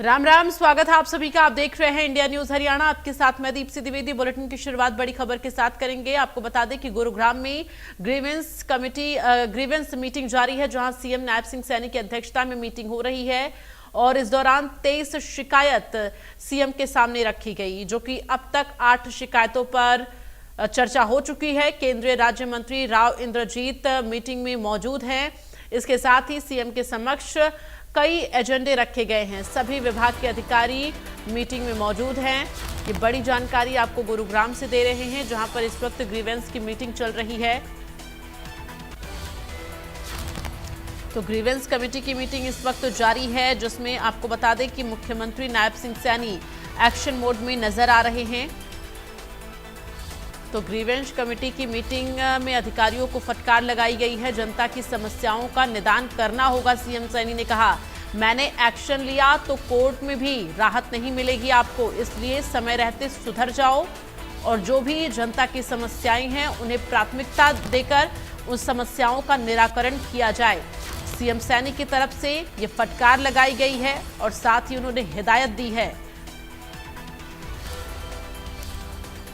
राम राम, स्वागत है आप सभी का। आप देख रहे हैं इंडिया न्यूज हरियाणा। आपके साथ मैं दीप्ति द्विवेदी। बुलेटिन की शुरुआत बड़ी खबर के साथ करेंगे। आपको बता दें कि गुरुग्राम में ग्रीवेंस मीटिंग जारी है, जहां सीएम नायब सिंह सैनी की अध्यक्षता में मीटिंग हो रही है और इस दौरान 23 शिकायत सीएम के सामने रखी गई, जो कि अब तक 8 शिकायतों पर चर्चा हो चुकी है। केंद्रीय राज्य मंत्री राव इंद्रजीत मीटिंग में मौजूद हैं। इसके साथ ही सीएम के समक्ष कई एजेंडे रखे गए हैं। सभी विभाग के अधिकारी मीटिंग में मौजूद हैं। ये बड़ी जानकारी आपको गुरुग्राम से दे रहे हैं, जहां पर इस वक्त ग्रीवेंस की मीटिंग चल रही है। तो ग्रीवेंस कमेटी की मीटिंग इस वक्त जारी है, जिसमें आपको बता दें कि मुख्यमंत्री नायब सिंह सैनी एक्शन मोड में नजर आ रहे हैं। तो ग्रीवेंस कमेटी की मीटिंग में अधिकारियों को फटकार लगाई गई है। जनता की समस्याओं का निदान करना होगा। सीएम सैनी ने कहा, मैंने एक्शन लिया तो कोर्ट में भी राहत नहीं मिलेगी आपको, इसलिए समय रहते सुधर जाओ और जो भी जनता की समस्याएं हैं उन्हें प्राथमिकता देकर उन समस्याओं का निराकरण किया जाए। सीएम सैनी की तरफ से ये फटकार लगाई गई है और साथ ही उन्होंने हिदायत दी है।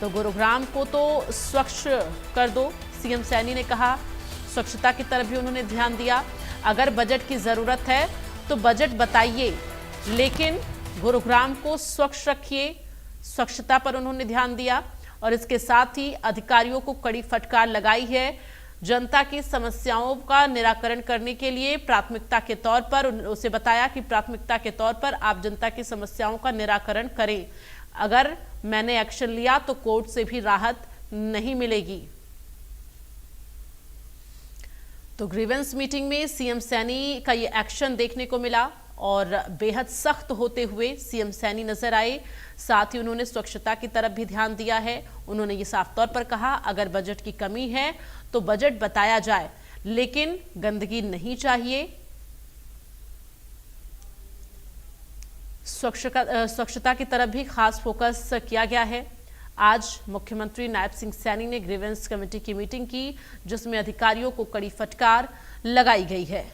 तो गुरुग्राम को तो स्वच्छ कर दो, सीएम सैनी ने कहा। स्वच्छता की तरफ भी उन्होंने ध्यान दिया। अगर बजट की जरूरत है तो बजट बताइए, लेकिन गुरुग्राम को स्वच्छ रखिए। स्वच्छता पर उन्होंने ध्यान दिया और इसके साथ ही अधिकारियों को कड़ी फटकार लगाई है। जनता की समस्याओं का निराकरण करने के लिए प्राथमिकता के तौर पर उसे बताया कि प्राथमिकता के तौर पर आप जनता की समस्याओं का निराकरण करें। अगर मैंने एक्शन लिया तो कोर्ट से भी राहत नहीं मिलेगी। तो ग्रीवेंस मीटिंग में सीएम सैनी का ये एक्शन देखने को मिला और बेहद सख्त होते हुए सीएम सैनी नजर आए। साथ ही उन्होंने स्वच्छता की तरफ भी ध्यान दिया है। उन्होंने ये साफ तौर पर कहा, अगर बजट की कमी है तो बजट बताया जाए, लेकिन गंदगी नहीं चाहिए। स्वच्छता की तरफ भी खास फोकस किया गया है। आज मुख्यमंत्री नायब सिंह सैनी ने ग्रीवेंस कमेटी की मीटिंग की, जिसमें अधिकारियों को कड़ी फटकार लगाई गई है।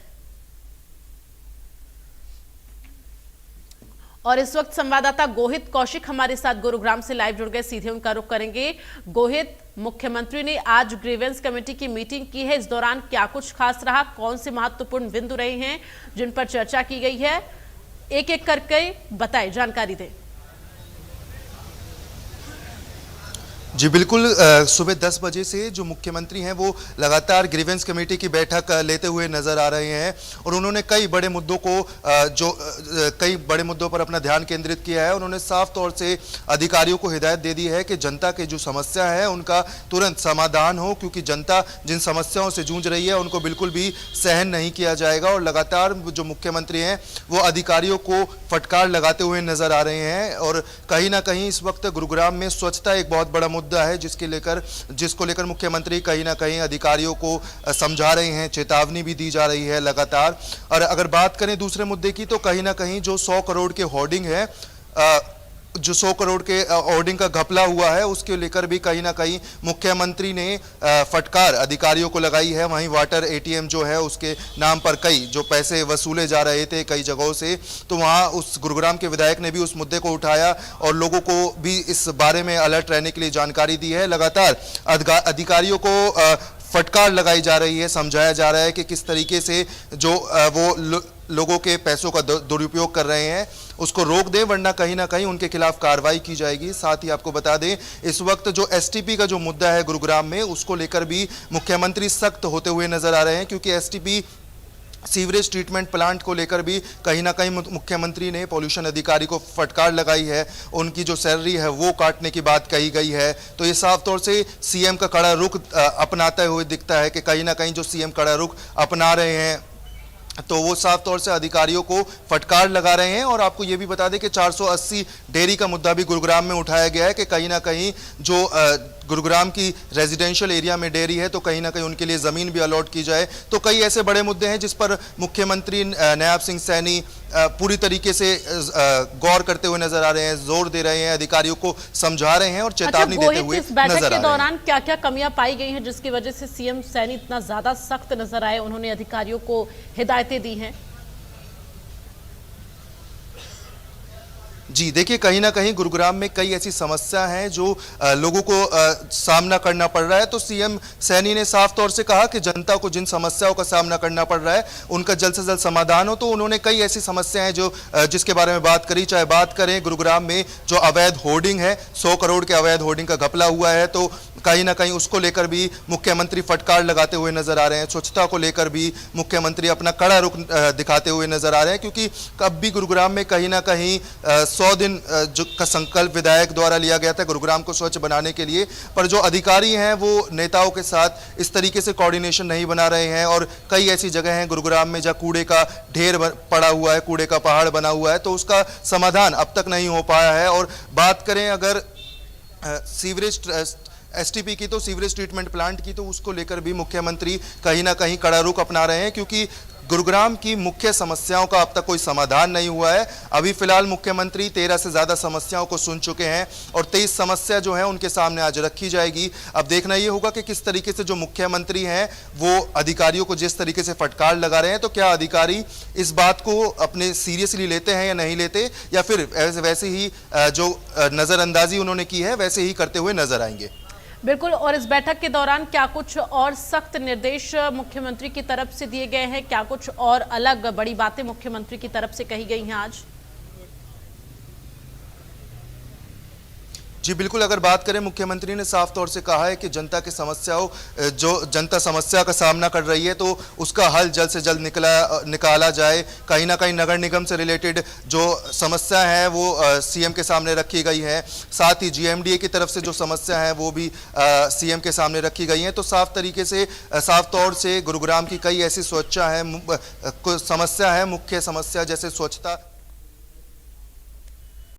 और इस वक्त संवाददाता गोहित कौशिक हमारे साथ गुरुग्राम से लाइव जुड़ गए। सीधे उनका रुख करेंगे। गोहित, मुख्यमंत्री ने आज ग्रीवेंस कमेटी की मीटिंग की है, इस दौरान क्या कुछ खास रहा? कौन से महत्वपूर्ण बिंदु रहे हैं जिन पर चर्चा की गई है? एक एक करके बताएं, जानकारी दें। जी बिल्कुल, सुबह 10 बजे से जो मुख्यमंत्री हैं वो लगातार ग्रीवेंस कमेटी की बैठक लेते हुए नजर आ रहे हैं और उन्होंने कई बड़े मुद्दों पर अपना ध्यान केंद्रित किया है। उन्होंने साफ तौर से अधिकारियों को हिदायत दे दी है कि जनता के जो समस्या है उनका तुरंत समाधान हो, क्योंकि जनता जिन समस्याओं से जूझ रही है उनको बिल्कुल भी सहन नहीं किया जाएगा। और लगातार जो मुख्यमंत्री हैं वो अधिकारियों को फटकार लगाते हुए नजर आ रहे हैं और कहीं ना कहीं इस वक्त गुरुग्राम में स्वच्छता एक बहुत बड़ा मुद्दा है, जिसको लेकर मुख्यमंत्री कहीं ना कहीं अधिकारियों को समझा रहे हैं, चेतावनी भी दी जा रही है लगातार। और अगर बात करें दूसरे मुद्दे की, तो कहीं ना कहीं जो 100 करोड़ के होर्डिंग है, जो 100 करोड़ के होर्डिंग का घपला हुआ है, उसके लेकर भी कहीं ना कहीं मुख्यमंत्री ने फटकार अधिकारियों को लगाई है। वहीं वाटर एटीएम जो है उसके नाम पर कई जो पैसे वसूले जा रहे थे कई जगहों से, तो वहां उस गुरुग्राम के विधायक ने भी उस मुद्दे को उठाया और लोगों को भी इस बारे में अलर्ट रहने के लिए जानकारी दी है। लगातार अधिकारियों को फटकार लगाई जा रही है, समझाया जा रहा है कि किस तरीके से जो वो लोगों के पैसों का दुरुपयोग कर रहे हैं उसको रोक दें, वरना कहीं ना कहीं उनके खिलाफ कार्रवाई की जाएगी। साथ ही आपको बता दें, इस वक्त जो एसटीपी का जो मुद्दा है गुरुग्राम में, उसको लेकर भी मुख्यमंत्री सख्त होते हुए नजर आ रहे हैं, क्योंकि एसटीपी सीवरेज ट्रीटमेंट प्लांट को लेकर भी कहीं ना कहीं मुख्यमंत्री ने पॉल्यूशन अधिकारी को फटकार लगाई है। उनकी जो सैलरी है वो काटने की बात कही गई है। तो ये साफ तौर से सीएम का कड़ा रुख अपनाते हुए दिखता है कि कहीं ना कहीं जो सीएम कड़ा रुख अपना रहे हैं तो वो साफ तौर से अधिकारियों को फटकार लगा रहे हैं। और आपको ये भी बता दें कि 480 डेयरी का मुद्दा भी गुरुग्राम में उठाया गया है कि कहीं ना कहीं जो गुरुग्राम की रेजिडेंशियल एरिया में डेयरी है तो कहीं ना कहीं उनके लिए ज़मीन भी अलॉट की जाए। तो कई ऐसे बड़े मुद्दे हैं जिस पर मुख्यमंत्री नायब सिंह सैनी पूरी तरीके से गौर करते हुए नजर आ रहे हैं, जोर दे रहे हैं, अधिकारियों को समझा रहे हैं और चेतावनी देते हुए नजर आ रहे हैं। बैठक के दौरान क्या क्या कमियां पाई गई हैं जिसकी वजह से सीएम सैनी इतना ज्यादा सख्त नजर आए, उन्होंने अधिकारियों को हिदायतें दी हैं? जी देखिए, कहीं ना कहीं गुरुग्राम में कई ऐसी समस्या हैं जो लोगों को सामना करना पड़ रहा है। तो सीएम सैनी ने साफ तौर से कहा कि जनता को जिन समस्याओं का सामना करना पड़ रहा है उनका जल्द से जल्द समाधान हो। तो उन्होंने कई ऐसी समस्याएं हैं जो जिसके बारे में बात करी। चाहे बात करें गुरुग्राम में जो अवैध होर्डिंग है, 100 करोड़ के अवैध होर्डिंग का घपला हुआ है, तो कहीं ना कहीं उसको लेकर भी मुख्यमंत्री फटकार लगाते हुए नजर आ रहे हैं। स्वच्छता को लेकर भी मुख्यमंत्री अपना कड़ा रुख दिखाते हुए नजर आ रहे हैं, क्योंकि कब भी गुरुग्राम में कहीं ना कहीं 100 दिन जो का संकल्प विधायक द्वारा लिया गया था गुरुग्राम को स्वच्छ बनाने के लिए, पर जो अधिकारी हैं वो नेताओं के साथ इस तरीके से कोऑर्डिनेशन नहीं बना रहे हैं। और कई ऐसी जगह हैं गुरुग्राम में जहां कूड़े का ढेर पड़ा हुआ है, कूड़े का पहाड़ बना हुआ है, तो उसका समाधान अब तक नहीं हो पाया है। और बात करें अगर सीवरेज एसटीपी की, तो सीवरेज ट्रीटमेंट प्लांट की, तो उसको लेकर भी मुख्यमंत्री कहीं ना कहीं कड़ा रुख अपना रहे हैं, क्योंकि गुरुग्राम की मुख्य समस्याओं का अब तक कोई समाधान नहीं हुआ है। अभी फिलहाल मुख्यमंत्री 13 से ज़्यादा समस्याओं को सुन चुके हैं और 23 समस्या जो है उनके सामने आज रखी जाएगी। अब देखना ये होगा कि किस तरीके से जो मुख्यमंत्री हैं वो अधिकारियों को जिस तरीके से फटकार लगा रहे हैं, तो क्या अधिकारी इस बात को अपने सीरियसली लेते हैं या नहीं लेते, या फिर वैसे ही जो नज़रअंदाजी उन्होंने की है वैसे ही करते हुए नजर आएंगे। बिल्कुल। और इस बैठक के दौरान क्या कुछ और सख्त निर्देश मुख्यमंत्री की तरफ से दिए गए हैं, क्या कुछ और अलग बड़ी बातें मुख्यमंत्री की तरफ से कही गई हैं आज? जी बिल्कुल, अगर बात करें मुख्यमंत्री ने साफ तौर से कहा है कि जनता की समस्याओं जो जनता समस्या का सामना कर रही है तो उसका हल जल्द से जल्द निकाला जाए। कहीं ना कहीं नगर निगम से रिलेटेड जो समस्या है वो सीएम के सामने रखी गई है, साथ ही जीएमडीए की तरफ से जो समस्या है वो भी सीएम के सामने रखी गई हैं। तो साफ तरीके से साफ तौर से गुरुग्राम की कई ऐसी समस्या है, मुख्य समस्या जैसे स्वच्छता